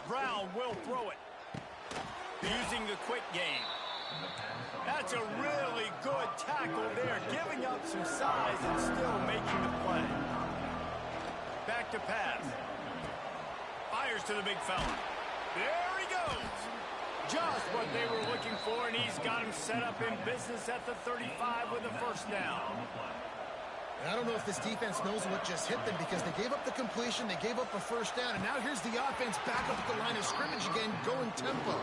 Brown will throw it. Using the quick game. That's a really good tackle there, giving up some size and still making the play. Back to pass. Fires to the big fella. There he goes. Just what they were looking for, and he's got him set up in business at the 35 with a first down. And I don't know if this defense knows what just hit them because they gave up the completion, they gave up a first down, and now here's the offense back up at the line of scrimmage again, going tempo.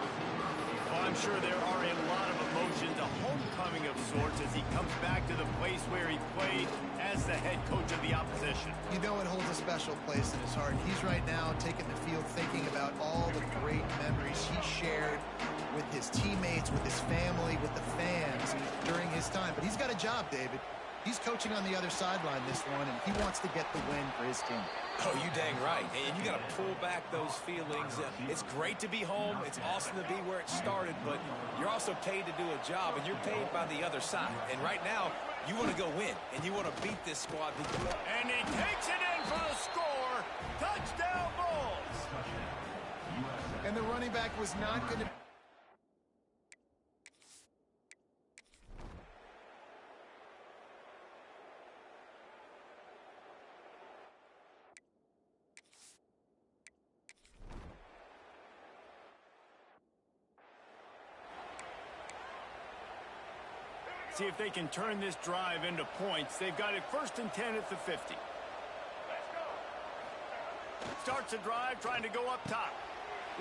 Well, I'm sure there are a lot of emotions, a homecoming of sorts as he comes back to the place where he played as the head coach of the opposition. You know it holds a special place in his heart. He's right now taking the field thinking about all the great memories he shared with his teammates, with his family, with the fans during his time. But he's got a job, David. He's coaching on the other sideline this one, and he wants to get the win for his team. Oh, you dang right. And you got to pull back those feelings. It's great to be home. It's awesome to be where it started, but you're also paid to do a job, and you're paid by the other side. And right now, you want to go win, and you want to beat this squad. And he takes it in for the score. Touchdown, Bulls. And the running back was not going to... See if they can turn this drive into points. They've got it 1st and 10 at the 50. Starts the drive trying to go up top.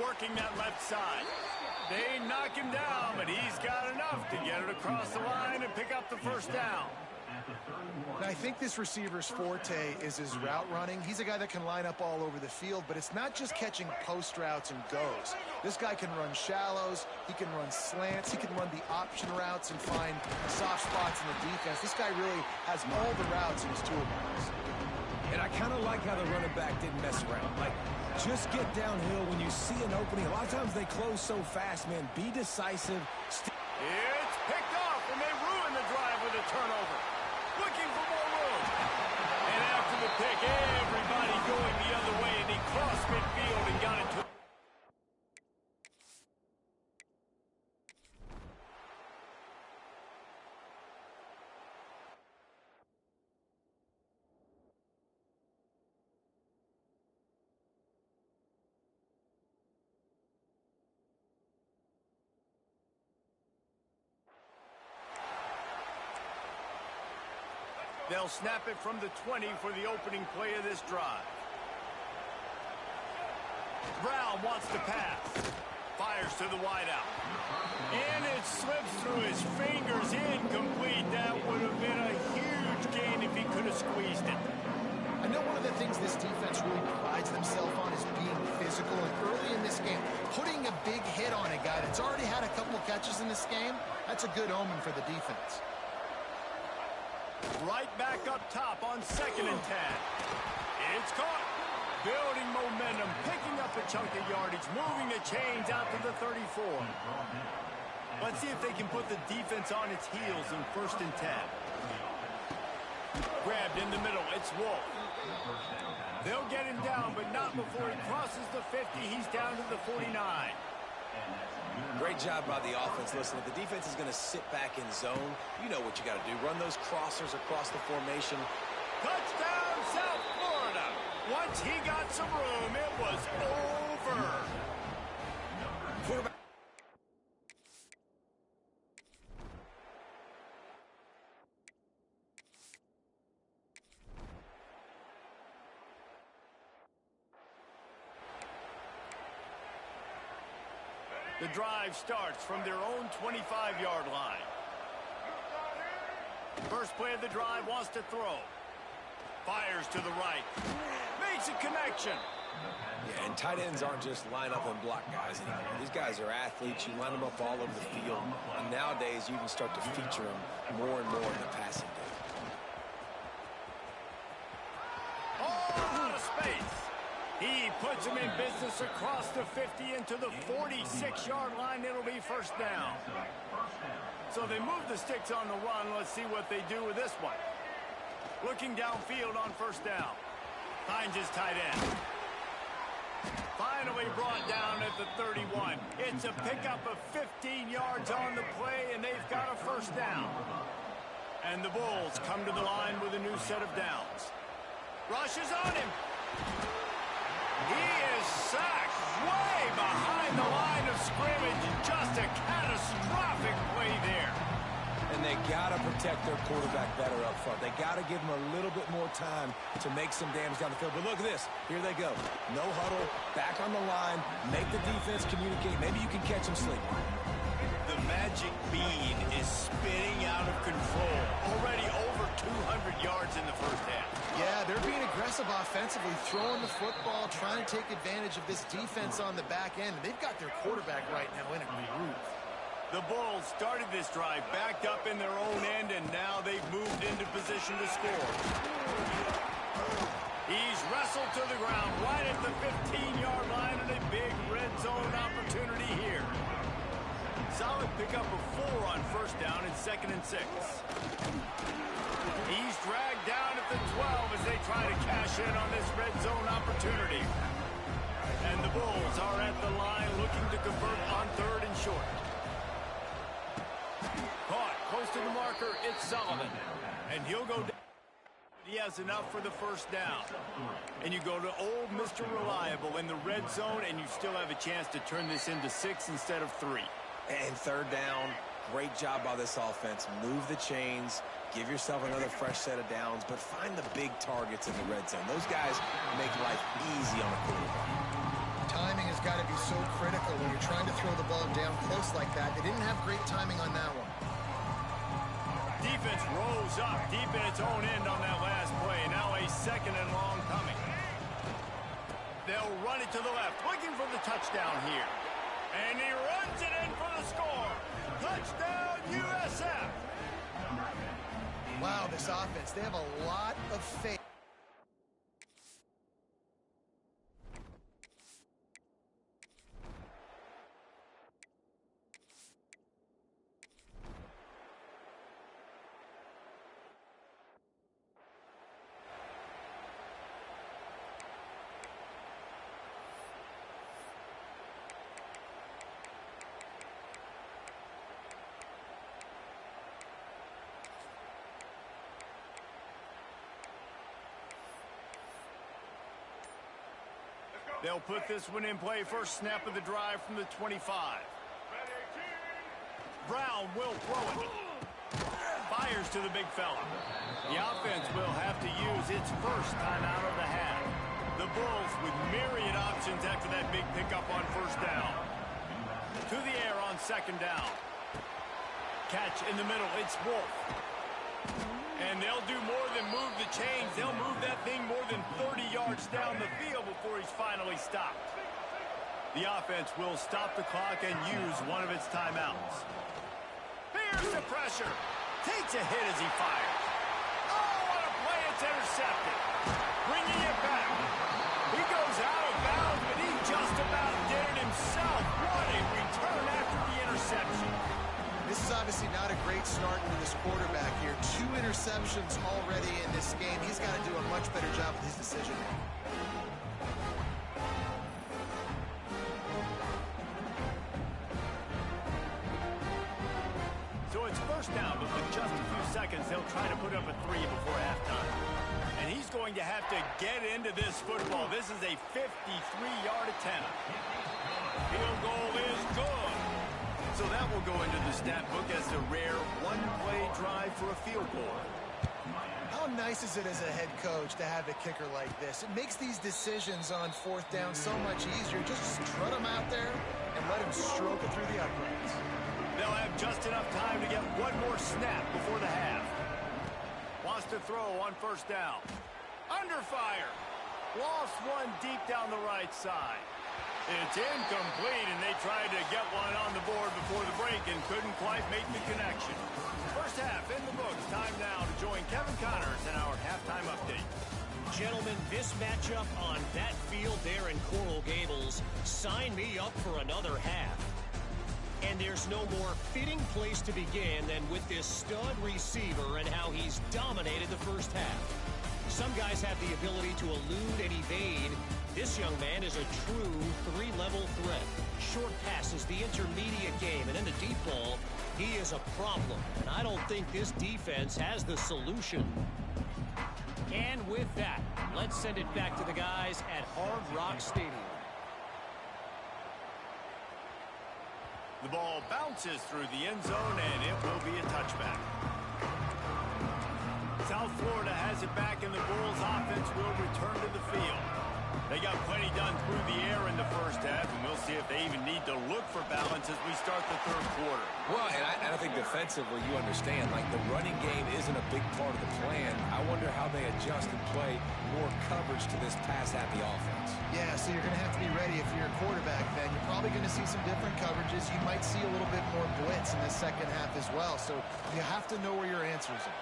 Working that left side. They knock him down, but he's got enough to get it across the line and pick up the first down. And I think this receiver's forte is his route running. He's a guy that can line up all over the field, but it's not just catching post routes and goes. This guy can run shallows, he can run slants, he can run the option routes and find soft spots in the defense. This guy really has all the routes in his toolbox. And I kind of like how the running back didn't mess around. Like, just get downhill when you see an opening. A lot of times they close so fast, man. Be decisive. It's picked off, and they ruin the drive with a turnover. Looking for more room. And after the pick, everybody going the other way, and he crossed midfield and got it to... They'll snap it from the 20 for the opening play of this drive. Brown wants to pass. Fires to the wideout. And it slips through his fingers. Incomplete. That would have been a huge gain if he could have squeezed it. I know one of the things this defense really prides themselves on is being physical. And early in this game, putting a big hit on a guy that's already had a couple of catches in this game, that's a good omen for the defense. Right back up top on 2nd and 10. It's caught. Building momentum, picking up a chunk of yardage, moving the chains out to the 34. Let's see if they can put the defense on its heels in 1st and 10. Grabbed in the middle. It's Wolf. They'll get him down, but not before he crosses the 50. He's down to the 49. Great job by the offense. Listen, if the defense is going to sit back in zone, you know what you got to do. Run those crossers across the formation. Touchdown, South Florida. Once he got some room, it was over. Quarterback. The drive starts from their own 25-yard line. First play of the drive wants to throw. Fires to the right. Makes a connection. Yeah, and tight ends aren't just line up and block guys anymore. These guys are athletes. You line them up all over the field. And nowadays, you can start to feature them more and more in the passing game. Oh, out of space. He puts him in business across the 50 into the 46-yard line. It'll be first down. So they move the sticks on the run. Let's see what they do with this one. Looking downfield on first down. Finds his tight end. Finally finally brought down at the 31. It's a pickup of 15 yards on the play, and they've got a first down. And the Bulls come to the line with a new set of downs. Rushes on him. He is sacked way behind the line of scrimmage. Just a catastrophic play there. And they got to protect their quarterback better up front. They got to give him a little bit more time to make some damage down the field. But look at this. Here they go. No huddle, back on the line, make the defense communicate. Maybe you can catch them sleeping. The magic bean is spinning out of control. Already over 200 yards in the first half. Yeah, they're being aggressive offensively, throwing the football, trying to take advantage of this defense on the back end. They've got their quarterback right now in a groove. The Bulls started this drive backed up in their own end, and now they've moved into position to score. He's wrestled to the ground right at the 15-yard line, and a big red zone opportunity here. Solid pickup of 4 on first down and 2nd and 6. He's dragged down at the 12 as they try to cash in on this red zone opportunity. And the Bulls are at the line looking to convert on 3rd and short. Caught close to the marker, it's Sullivan. And he'll go down. He has enough for the first down. And you go to old Mr. Reliable in the red zone, and you still have a chance to turn this into 6 instead of 3. And 3rd down, great job by this offense. Move the chains, give yourself another fresh set of downs, but find the big targets in the red zone. Those guys make life easy on the quarterback. Timing has got to be so critical when you're trying to throw the ball down close like that. They didn't have great timing on that one. Defense rose up deep in its own end on that last play. Now a 2nd and long coming. They'll run it to the left, looking for the touchdown here. And he runs it in for the score. Touchdown, USF. Wow, this offense, they have a lot of faith. They'll put this one in play. First snap of the drive from the 25. Brown will throw it. Fires to the big fella. The offense will have to use its first timeout of the half. The Bulls with myriad options after that big pickup on first down. To the air on 2nd down. Catch in the middle. It's Wolf. And they'll do more than move the chains. They'll move that thing more than 30 yards down the field before he's finally stopped. The offense will stop the clock and use one of its timeouts. Here's the pressure. Takes a hit as he fires. Oh, what a play. It's intercepted. Bringing it back. He goes out of bounds, but he just about did it himself. What a return after the interception. This is obviously not a great start for this quarterback here. 2 interceptions already in this game. He's got to do a much better job with his decision. So it's first down, but with just a few seconds, they'll try to put up a 3 before halftime. And he's going to have to get into this football. This is a 53-yard attempt. Field goal is good. So that will go into the stat book as a rare one-play drive for a field goal. How nice is it as a head coach to have a kicker like this? It makes these decisions on 4th down so much easier. Just trot him out there and let him stroke it through the uprights. They'll have just enough time to get one more snap before the half. Wants to throw on first down. Under fire. Lost one deep down the right side. It's incomplete, and they tried to get one on the board before the break and couldn't quite make the connection. First half in the books. Time now to join Kevin Connors in our halftime update. Gentlemen, this matchup on that field there in Coral Gables, sign me up for another half. And there's no more fitting place to begin than with this stud receiver and how he's dominated the first half. Some guys have the ability to elude and evade, This young man is a true three-level threat. Short passes, the intermediate game, and in the deep ball, he is a problem. And I don't think this defense has the solution. And with that, let's send it back to the guys at Hard Rock Stadium. The ball bounces through the end zone, and it will be a touchback. South Florida has it back, and the Bulls offense will return to the field. They got plenty done through the air in the first half, and we'll see if they even need to look for balance as we start the third quarter. Well, and I think defensively, you understand, like the running game isn't a big part of the plan. I wonder how they adjust and play more coverage to this pass-happy offense. Yeah, so you're going to have to be ready if you're a quarterback, Ben. You're probably going to see some different coverages. You might see a little bit more blitz in the second half as well, so you have to know where your answers are.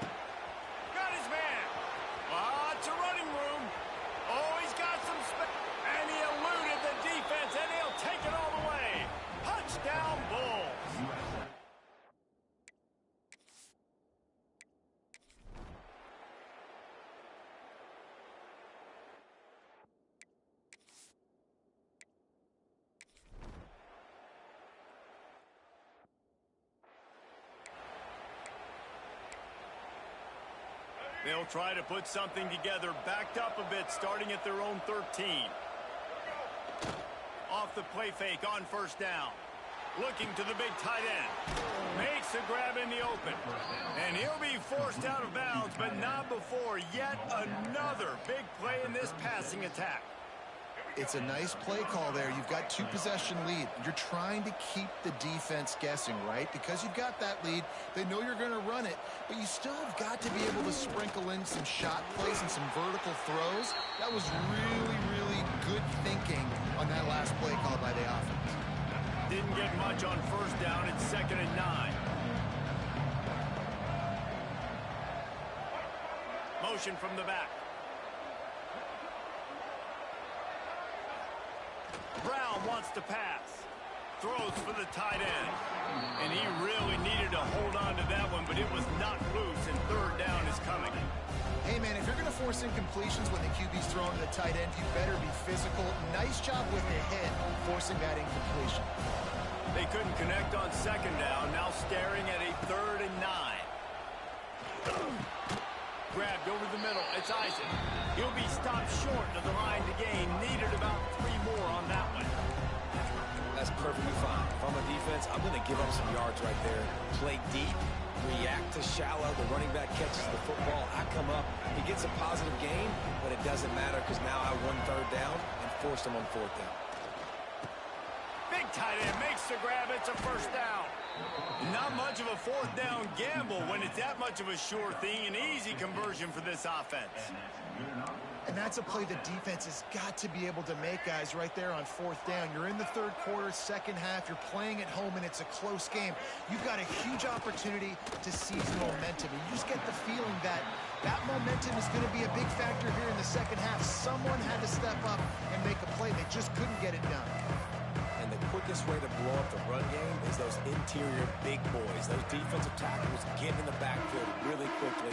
Got his man. Lots of running room. Oh, he's got some space. And he eluded the defense, and he'll take it all the way. Touchdown, Bulls. They'll try to put something together, backed up a bit, starting at their own 13. Off the play fake on first down. Looking to the big tight end. Makes a grab in the open. And he'll be forced out of bounds, but not before yet another big play in this passing attack. It's a nice play call there. You've got two-possession lead. You're trying to keep the defense guessing, right? Because you've got that lead, they know you're going to run it, but you still have got to be able to sprinkle in some shot plays and some vertical throws. That was really, really good thinking on that last play call by the offense. Didn't get much on first down. It's 2nd and 9. Motion from the back. Brown wants to pass. Throws for the tight end. And he really needed to hold on to that one, but it was not loose, and third down is coming. Hey, man, if you're going to force incompletions when the QB's throwing to the tight end, you better be physical. Nice job with the head forcing that incompletion. They couldn't connect on 2nd down. Now staring at a 3rd and 9. Grabbed over the middle. It's Isaac. He'll be stopped short of the line to gain. Needed about 3 more on that one. That's perfectly fine. If I'm a defense, I'm going to give up some yards right there. Play deep, react to shallow. The running back catches the football. I come up. He gets a positive gain, but it doesn't matter because now I won 3rd down and forced him on 4th down. Big tight end makes the grab. It's a first down. Not much of a 4th down gamble when it's that much of a sure thing. An easy conversion for this offense. And that's a play the defense has got to be able to make, guys, right there on 4th down. You're in the 3rd quarter, 2nd half. You're playing at home, and it's a close game. You've got a huge opportunity to seize momentum. And you just get the feeling that that momentum is going to be a big factor here in the 2nd half. Someone had to step up and make a play. They just couldn't get it done. And the quickest way to blow up the run game is those interior big boys. Those defensive tackles getting in the backfield really quickly,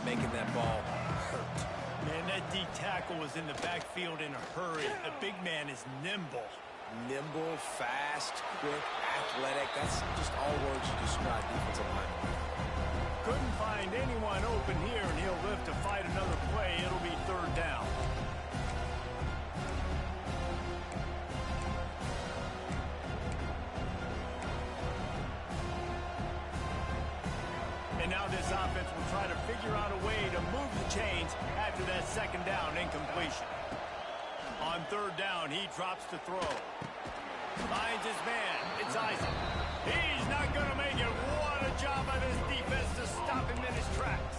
making that ball hurt. Man, that D tackle was in the backfield in a hurry. The big man is nimble. Nimble, fast, quick, athletic. That's just all words to describe defensive linemen. Couldn't find anyone open here, and he'll live to fight another play. It'll be 3rd down. And now this offense will try to figure out a way to move the chains after that 2nd down incompletion. On 3rd down, he drops to throw. Finds his man. It's Isaac. He's not going to make it. What a job by this defense to stop him in his tracks.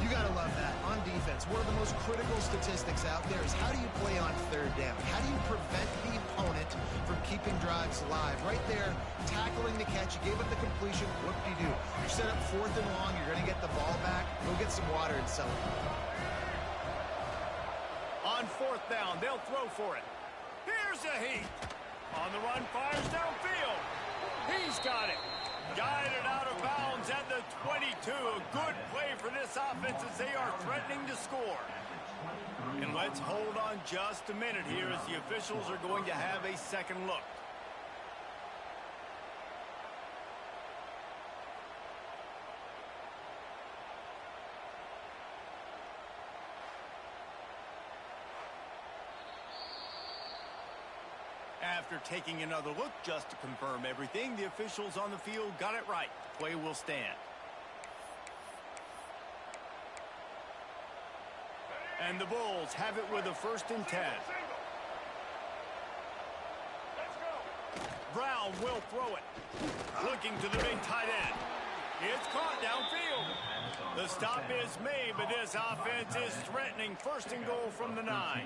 You got to love that. On defense, one of the most critical statistics out there is how do you play on 3rd down? How do you prevent the opponent from keeping drives alive? Right there, tackling the catch. You gave up the completion. What do you do? You set up 4th and long. You're going to get the ball back. Go get some water and sell it. On 4th down, they'll throw for it. Here's a heat. On the run, fires downfield. He's got it. Guided out of bounds at the 22. A good play for this offense as they are threatening to score. And let's hold on just a minute here as the officials are going to have a second look. After taking another look just to confirm everything, the officials on the field got it right. The play will stand. And the Bulls have it with a 1st and 10. Brown will throw it. Looking to the big tight end. It's caught downfield. The stop is made, but this offense is threatening 1st and goal from the 9.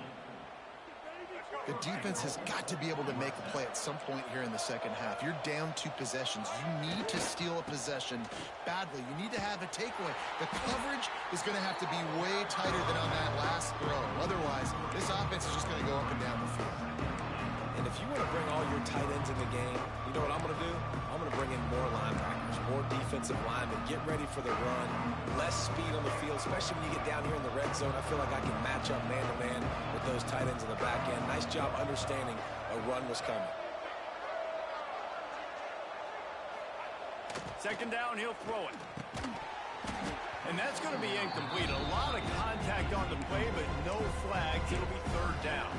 The defense has got to be able to make a play at some point here in the second half. You're down 2 possessions. You need to steal a possession badly. You need to have a takeaway. The coverage is going to have to be way tighter than on that last throw. Otherwise, this offense is just going to go up and down the field. And if you want to bring all your tight ends in the game, you know what I'm going to do? I'm going to bring in more linebackers, more defensive linemen, get ready for the run, less speed on the field, especially when you get down here in the red zone. I feel like I can match up man-to-man with those tight ends in the back end. Nice job understanding a run was coming. 2nd down, he'll throw it. And that's going to be incomplete. A lot of contact on the play, but no flags. It'll be 3rd down.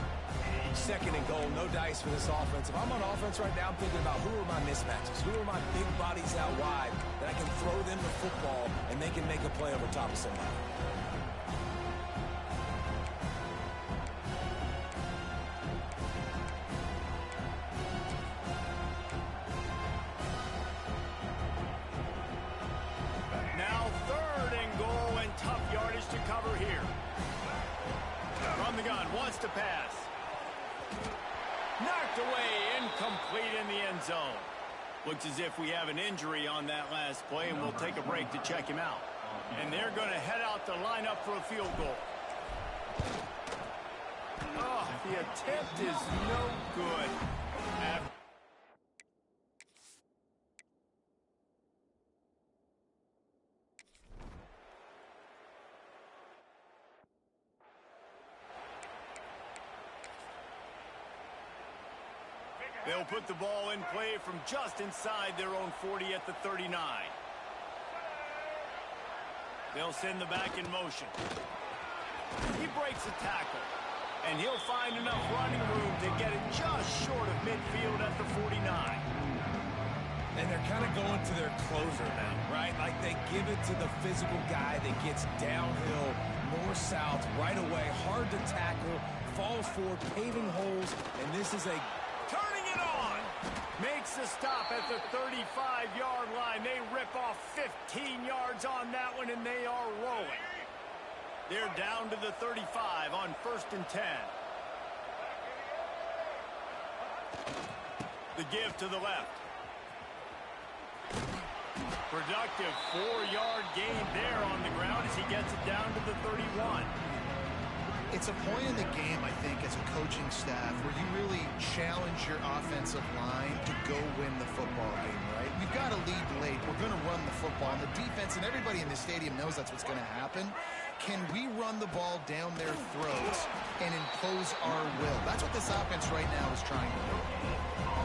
2nd and goal, no dice for this offense. If I'm on offense right now, I'm thinking about who are my mismatches, who are my big bodies out wide that I can throw them the football and they can make a play over top of somebody. Now 3rd and goal and tough yardage to cover here. From the gun, wants to pass. Knocked away, incomplete in the end zone. Looks as if we have an injury on that last play, and we'll take a break to check him out. And they're going to head out to line up for a field goal. Oh, the attempt is no good. They'll put the ball in play from just inside their own 40 at the 39. They'll send the back in motion. He breaks a tackle, and he'll find enough running room to get it just short of midfield at the 49. And they're kind of going to their closer now, right? Like they give it to the physical guy that gets downhill, north-south, right away, hard to tackle, falls forward, paving holes, and this is a... Turning it on. Makes the stop at the 35-yard line. They rip off 15 yards on that one, and they are rolling. They're down to the 35 on 1st and 10. The give to the left. Productive 4-yard gain there on the ground as he gets it down to the 31. It's a point in the game, I think, as a coaching staff where you really challenge your offensive line to go win the football game, right? We've got to lead late. We're going to run the football. And the defense and everybody in the stadium knows that's what's going to happen. Can we run the ball down their throats and impose our will? That's what this offense right now is trying to do.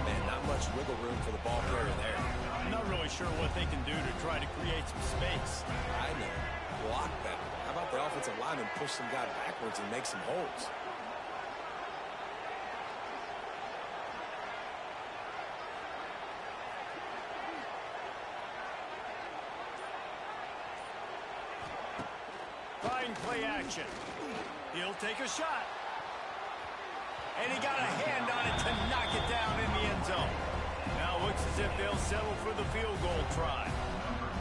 Man, not much wiggle room for the ball carrier there. I'm not really sure what they can do to try to create some space. I know. Block better. How about the offensive lineman push some guy backwards and make some holes? Fine play action. He'll take a shot. And he got a hand on it to knock it down in the end zone. Now it looks as if they'll settle for the field goal try.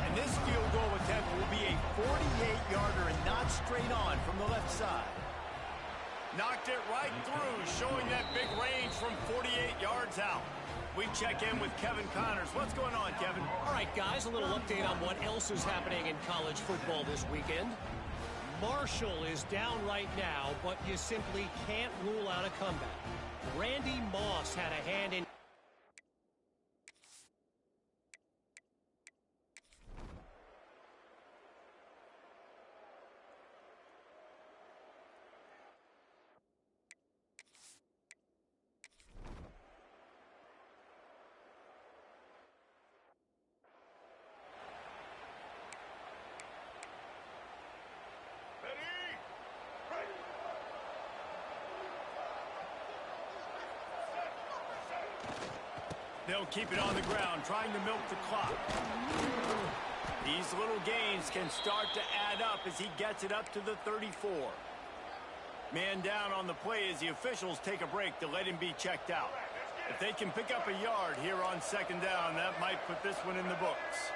And this field goal attempt will be a 48-yarder and not straight on from the left side. Knocked it right through, showing that big range from 48 yards out. We check in with Kevin Connors. What's going on, Kevin? All right, guys, a little update on what else is happening in college football this weekend. Marshall is down right now, but you simply can't rule out a comeback. Randy Moss had a hand in... They'll keep it on the ground, trying to milk the clock. These little gains can start to add up as he gets it up to the 34. Man down on the play as the officials take a break to let him be checked out. If they can pick up a yard here on second down, that might put this one in the books.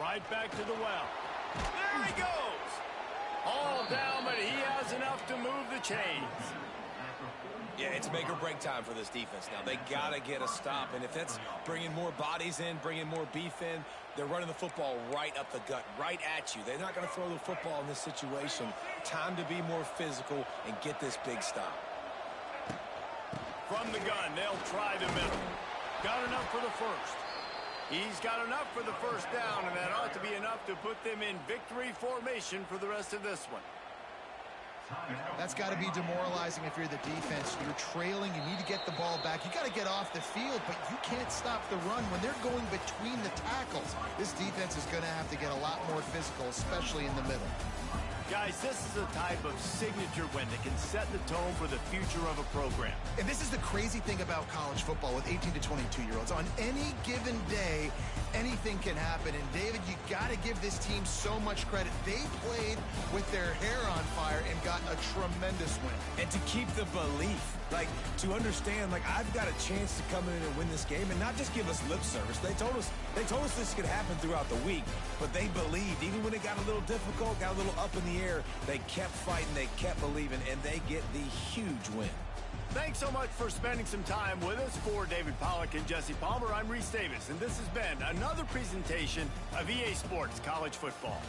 Right back to the well. There he goes! All down, but he has enough to move the chains. Yeah, it's make or break time for this defense now. They got to get a stop, and if that's bringing more bodies in, bringing more beef in, they're running the football right up the gut, right at you. They're not going to throw the football in this situation. Time to be more physical and get this big stop. From the gun, they'll try the middle. Got enough for the first. He's got enough for the first down, and that ought to be enough to put them in victory formation for the rest of this one. That's got to be demoralizing if you're the defense. You're trailing. You need to get the ball back. You got to get off the field, but you can't stop the run when they're going between the tackles. This defense is going to have to get a lot more physical, especially in the middle. Guys, this is a type of signature win that can set the tone for the future of a program. And this is the crazy thing about college football with 18 to 22-year-olds. On any given day, anything can happen. And, David, you got to give this team so much credit. They played with their hair on fire and got a tremendous win. And to keep the belief, like, to understand, like, I've got a chance to come in and win this game and not just give us lip service. They told us this could happen throughout the week, but they believed. Even when it got a little difficult, got a little up in the air, they kept fighting, they kept believing, and they get the huge win. Thanks so much for spending some time with us. For David Pollack and Jesse Palmer, I'm Reese Davis, and this has been another presentation of EA Sports College Football.